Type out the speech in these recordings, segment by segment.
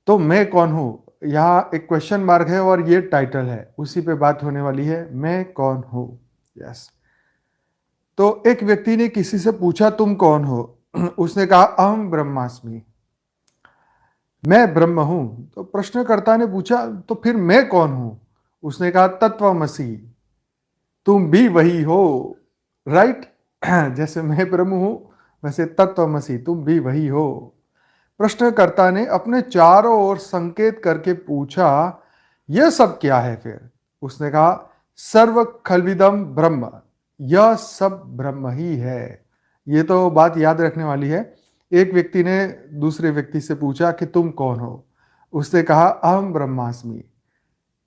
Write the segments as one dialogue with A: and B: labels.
A: तो मैं कौन हूँ, यहाँ एक क्वेश्चन मार्क है और ये टाइटल है, उसी पे बात होने वाली है, मैं कौन हूँ। यस। तो एक व्यक्ति ने किसी से पूछा तुम कौन हो। उसने कहा अहम ब्रह्मास्मि, मैं ब्रह्म हूं। तो प्रश्नकर्ता ने पूछा तो फिर मैं कौन हूं। उसने कहा तत्वमसि, तुम भी वही हो। राइट। जैसे मैं ब्रह्म हूं, वैसे तत्वमसि तुम भी वही हो। प्रश्नकर्ता ने अपने चारों ओर संकेत करके पूछा यह सब क्या है फिर। उसने कहा सर्व खलविदम ब्रह्म, यह सब ब्रह्म ही है। ये तो बात याद रखने वाली है। एक व्यक्ति ने दूसरे व्यक्ति से पूछा कि तुम कौन हो। उसने कहा अहम ब्रह्मास्मि,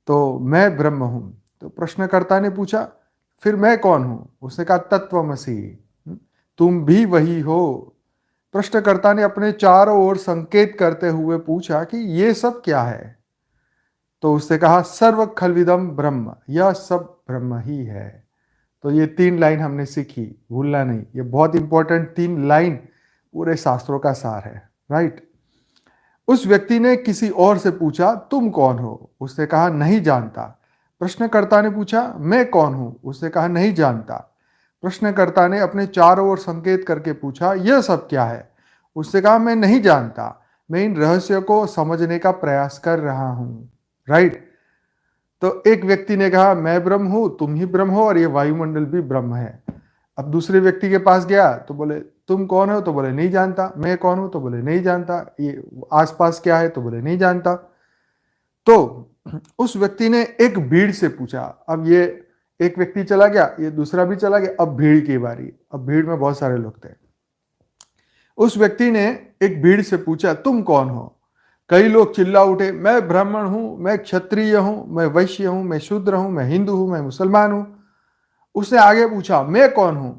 A: तो मैं ब्रह्म हूं। तो प्रश्नकर्ता ने पूछा फिर मैं कौन हूं। उसने कहा तत्वमसि, तुम भी वही हो। प्रश्नकर्ता ने अपने चारों ओर संकेत करते हुए पूछा कि ये सब क्या है। तो उसने कहा सर्व खलविदम ब्रह्म, यह सब ब्रह्म ही है। तो ये 3 लाइन हमने सीखी, भूलना नहीं। ये बहुत इंपॉर्टेंट 3 लाइन पूरे शास्त्रों का सार है। राइट। उस व्यक्ति ने किसी और से पूछा तुम कौन हो। उसने कहा नहीं जानता। प्रश्नकर्ता ने पूछा मैं कौन हूं। उसने कहा नहीं जानता। प्रश्नकर्ता ने अपने चारों ओर संकेत करके पूछा यह सब क्या है। उसने कहा मैं नहीं जानता, मैं इन रहस्यों को समझने का प्रयास कर रहा हूं। राइट। तो एक व्यक्ति ने कहा मैं ब्रह्म हूं, तुम ही ब्रह्म हो और ये वायुमंडल भी ब्रह्म है। अब दूसरे व्यक्ति के पास गया तो बोले तुम कौन हो, तो बोले नहीं जानता। मैं कौन हूं, तो बोले नहीं जानता। ये आसपास क्या है, तो बोले नहीं जानता। तो उस व्यक्ति ने एक भीड़ से पूछा। अब ये एक व्यक्ति चला गया, ये दूसरा भी चला गया, अब भीड़ की बारी। अब भीड़ में बहुत सारे लोग थे। उस व्यक्ति ने एक भीड़ से पूछा तुम कौन हो। कई लोग चिल्ला उठे मैं ब्राह्मण हूं, मैं क्षत्रिय हूं, मैं वैश्य हूं, मैं शूद्र हूं, मैं हिंदू हूं, मैं मुसलमान हूं। उसने आगे पूछा मैं कौन हूं।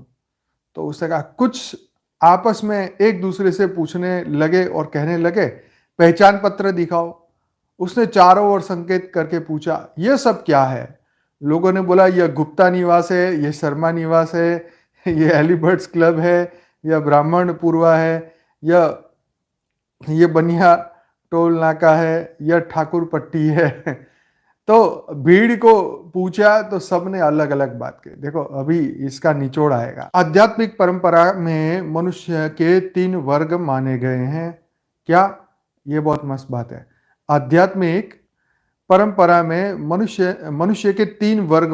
A: तो उसने कहा कुछ आपस में एक दूसरे से पूछने लगे और कहने लगे पहचान पत्र दिखाओ। उसने चारों ओर संकेत करके पूछा यह सब क्या है। लोगों ने बोला यह गुप्ता निवास है, यह शर्मा निवास है, यह एलिबर्ट्स क्लब है, यह ब्राह्मण पूर्वा है, यह बनिया टोल नाका है, यह ठाकुर पट्टी है। तो भीड़ को पूछा तो सबने अलग अलग बात की। देखो अभी इसका निचोड़ आएगा। आध्यात्मिक परंपरा में मनुष्य के 3 वर्ग माने गए हैं। क्या? ये बहुत मस्त बात है। आध्यात्मिक परंपरा में मनुष्य के 3 वर्ग